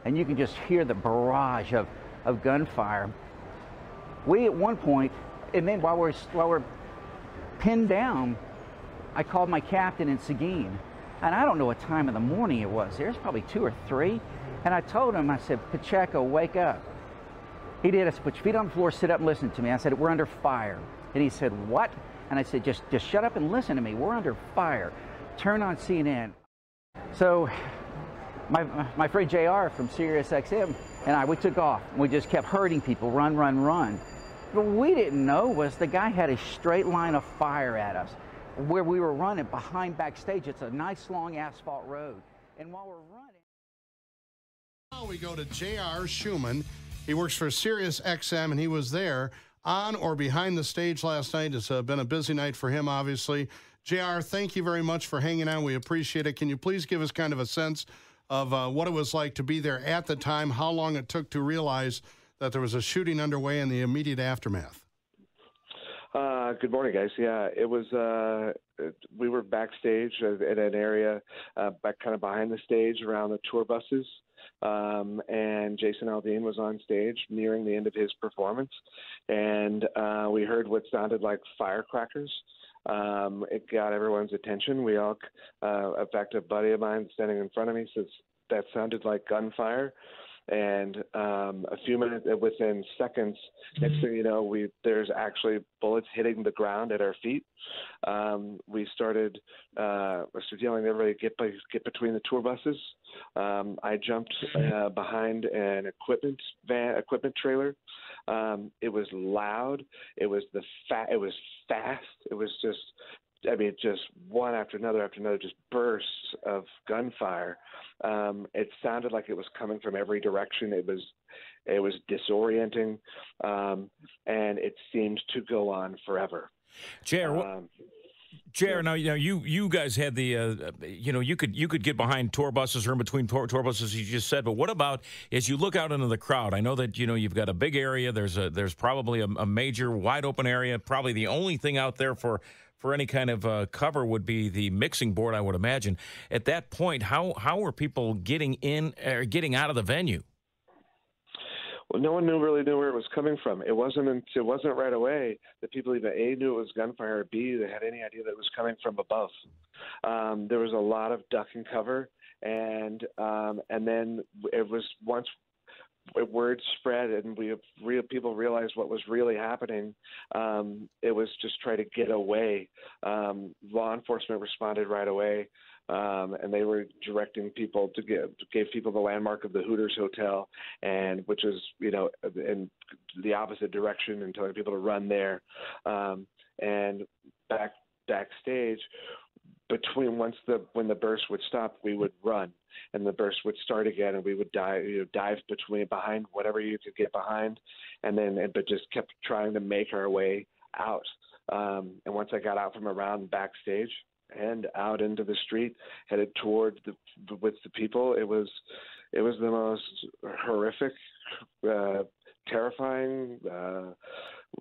and you can just hear the barrage of gunfire. We at one point, and then while we're pinned down, I called my captain in Seguin, and I don't know what time of the morning it was. There's probably 2 or 3, and I told him, I said, Pacheco, wake up. He did. I said, put your feet on the floor, sit up and listen to me. I said, we're under fire. And he said, what? And I said, just shut up and listen to me. We're under fire. Turn on CNN. So my friend JR from Sirius XM and we took off. We just kept herding people, run, run, run. What we didn't know was the guy had a straight line of fire at us where we were running behind backstage. It's a nice long asphalt road. And while we're running... Now we go to JR Schumann. He works for Sirius XM, and he was there on or behind the stage last night. It's been a busy night for him, obviously. JR, thank you very much for hanging out. We appreciate it. Can you please give us kind of a sense of what it was like to be there at the time, how long it took to realize that there was a shooting underway and the immediate aftermath? Good morning, guys. Yeah, it was, we were backstage in an area back kind of behind the stage around the tour buses. And Jason Aldean was on stage nearing the end of his performance. And we heard what sounded like firecrackers. It got everyone's attention. We all, in fact, a buddy of mine standing in front of me says that sounded like gunfire. And a few minutes, within seconds, next thing you know, there's actually bullets hitting the ground at our feet. We started yelling at everybody, get between the tour buses. I jumped behind an equipment trailer. It was loud. It was it was fast. It was just. I mean, just one after another, just bursts of gunfire. It sounded like it was coming from every direction. It was disorienting, and it seemed to go on forever. JR, now you guys had the you could get behind tour buses or in between tour buses, you just said, but what about as you look out into the crowd? I know that you've got a big area. There's probably a major wide open area. Probably the only thing out there for any kind of cover would be the mixing board, I would imagine. At that point, how were people getting in or getting out of the venue? Well, no one really knew where it was coming from. It wasn't right away that people either A, knew it was gunfire, or B, they had any idea that it was coming from above. There was a lot of duck and cover, and then it was once word spread and people realized what was really happening. It was just try to get away. Law enforcement responded right away. And they were directing people gave people the landmark of the Hooters Hotel, and which is, in the opposite direction, and telling people to run there. And backstage, when the burst would stop, we would run, and the burst would start again, and we would dive behind whatever you could get behind, but just kept trying to make our way out. And once I got out from around backstage and out into the street, headed toward with the people, it was the most horrific, terrifying,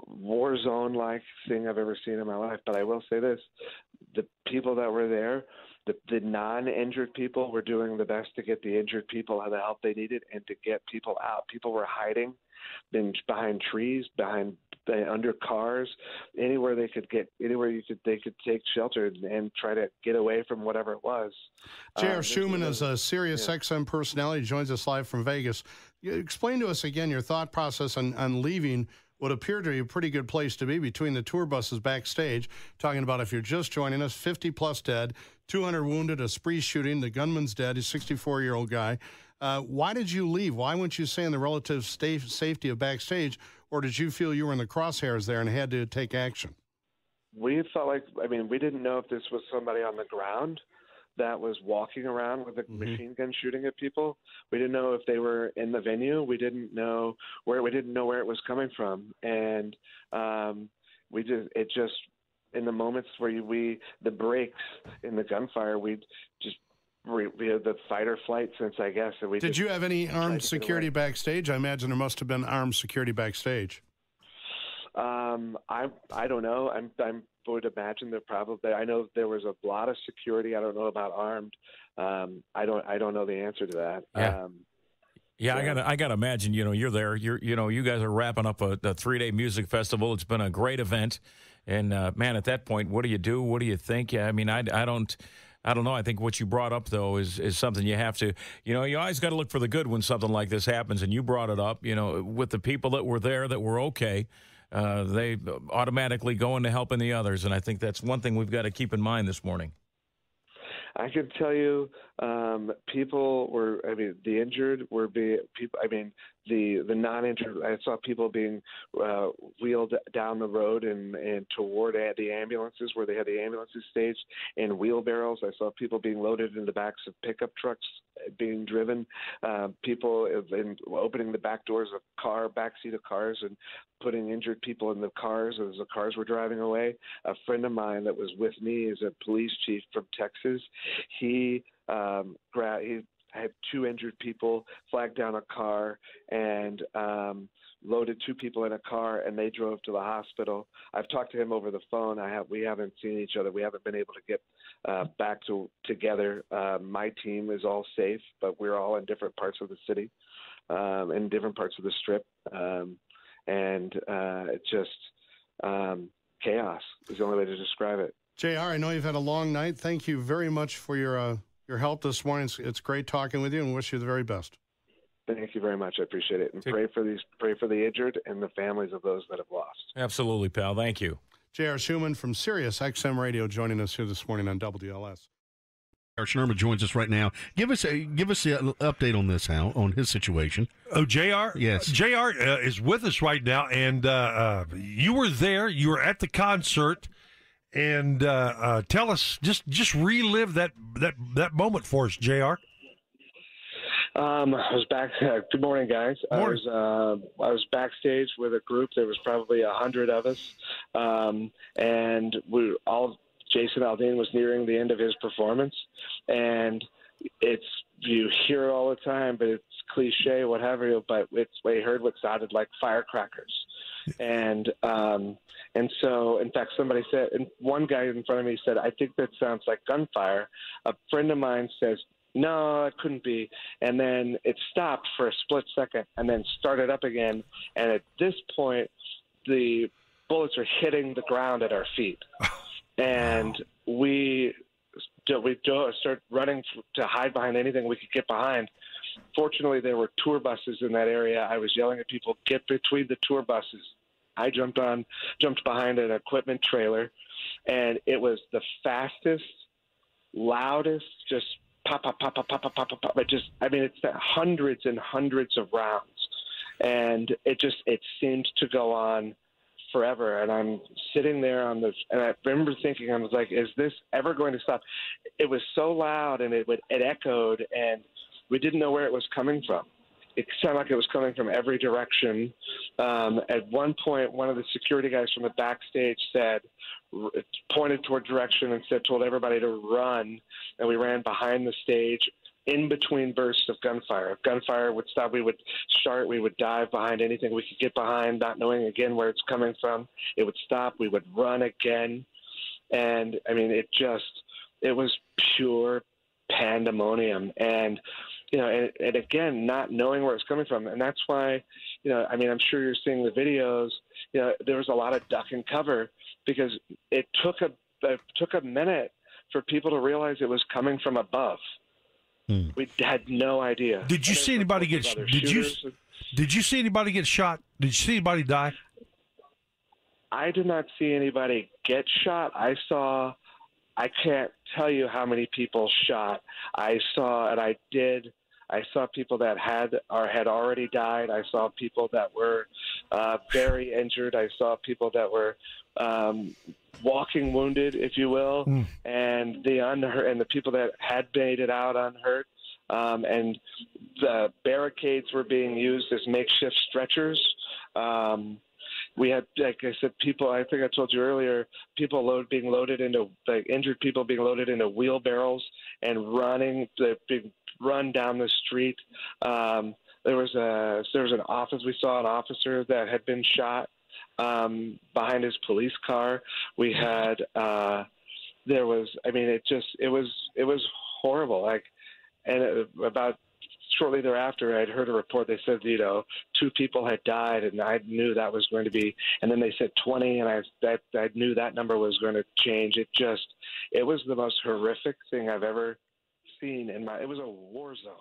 war zone-like thing I've ever seen in my life. But I will say this: the people that were there, the non-injured people, were doing the best to get the injured people the help they needed and to get people out. People were hiding behind trees, under cars, anywhere they could get, they could take shelter and try to get away from whatever it was. JR Schumann is a Sirius XM personality. He joins us live from Vegas. Explain to us again your thought process on leaving what appeared to be a pretty good place to be between the tour buses backstage, talking about, if you're just joining us, 50-plus dead, 200 wounded, a spree shooting, the gunman's dead, he's a 64-year-old guy. Why did you leave? Why wouldn't you stay in the relative safety of backstage, or did you feel you were in the crosshairs there and had to take action? We felt we didn't know if this was somebody on the ground that was walking around with a machine gun shooting at people. We didn't know if they were in the venue. We didn't know where it was coming from. And in the moments where the breaks in the gunfire, we had the fight or flight sense, I guess. And Did you have any armed security backstage? I imagine there must have been armed security backstage. I don't know. I would imagine there probably. I know there was a lot of security. I don't know about armed. I don't know the answer to that. Yeah. Yeah, I gotta imagine. You're there. You guys are wrapping up a 3-day music festival. It's been a great event, and man, at that point, what do you do? What do you think? Yeah, I mean, I don't know. I think what you brought up though is something you have to. You always got to look for the good when something like this happens, and you brought it up. With the people that were there that were okay, they automatically go into helping the others, and I think that's one thing we've got to keep in mind this morning. I can tell you, people were. I mean, the injured were people. I mean, the non-injured. I saw people being wheeled down the road and toward the ambulances where they had the ambulances staged in wheelbarrows. I saw people being loaded in the backs of pickup trucks being driven. People opening the back doors of backseat of cars and putting injured people in the cars as the cars were driving away. A friend of mine that was with me is a police chief from Texas. He had 2 injured people, flagged down a car, and loaded 2 people in a car, and they drove to the hospital. I've talked to him over the phone. We haven't seen each other. We haven't been able to get back together. My team is all safe, but we're all in different parts of the city, in different parts of the Strip, and it's just chaos is the only way to describe it. JR, I know you've had a long night. Thank you very much for your help this morning. It's great talking with you, and wish you the very best. Thank you very much. I appreciate it. And pray for the injured and the families of those that have lost. Absolutely, pal. Thank you. JR Schumann from Sirius XM Radio joining us here this morning on WLS. JR Schumann joins us right now. Give us an update on this, Hal, on his situation. Oh, JR? Yes. JR is with us right now, and you were there. You were at the concert. And tell us, just relive that moment for us, JR. I was back. Good morning, guys. Morning. I was backstage with a group. There was probably 100 of us, and Jason Aldean was nearing the end of his performance, and you hear it all the time, but it's cliche, what have you. But we heard what sounded like firecrackers, and so, in fact, somebody said, and one guy in front of me said, "I think that sounds like gunfire." A friend of mine says, "No, it couldn't be." And then it stopped for a split second and then started up again. And at this point, the bullets are hitting the ground at our feet. And we start running to hide behind anything we could get behind. Fortunately, there were tour buses in that area. I was yelling at people, "Get between the tour buses." I jumped behind an equipment trailer, and it was the fastest, loudest, just pop, pop, pop, pop, pop, pop, pop, pop. It's hundreds and hundreds of rounds, and it seemed to go on forever. And I'm sitting there and I remember thinking, I was like, "Is this ever going to stop?" It was so loud, and it echoed, and we didn't know where it was coming from. It sounded like it was coming from every direction. At one point, one of the security guys from the backstage pointed toward direction and told everybody to run. And we ran behind the stage in between bursts of gunfire. If gunfire would stop, we would start. We would dive behind anything we could get behind, not knowing again where it's coming from. It would stop. We would run again. And I mean, it was pure pandemonium. And and again, not knowing where it's coming from. And that's why, I'm sure you're seeing the videos, there was a lot of duck and cover because it took a minute for people to realize it was coming from above. We had no idea. Did you see anybody get shot? Did you see anybody get shot? Did you see anybody die? I did not see anybody get shot. I can't tell you how many people shot. I saw people that had already died. I saw people that were very injured. I saw people that were walking wounded, if you will, and the unhurt, and the people that had made it out unhurt. And the barricades were being used as makeshift stretchers. We had, like I said, people, I think I told you earlier, injured people being loaded into wheelbarrows and being run down the street. There was an officer, we saw an officer that had been shot behind his police car. We had, it was horrible. About shortly thereafter, I'd heard a report. They said, 2 people had died, and I knew that was going to be. And then they said 20, and I knew that number was going to change. It was the most horrific thing I've ever seen it was a war zone.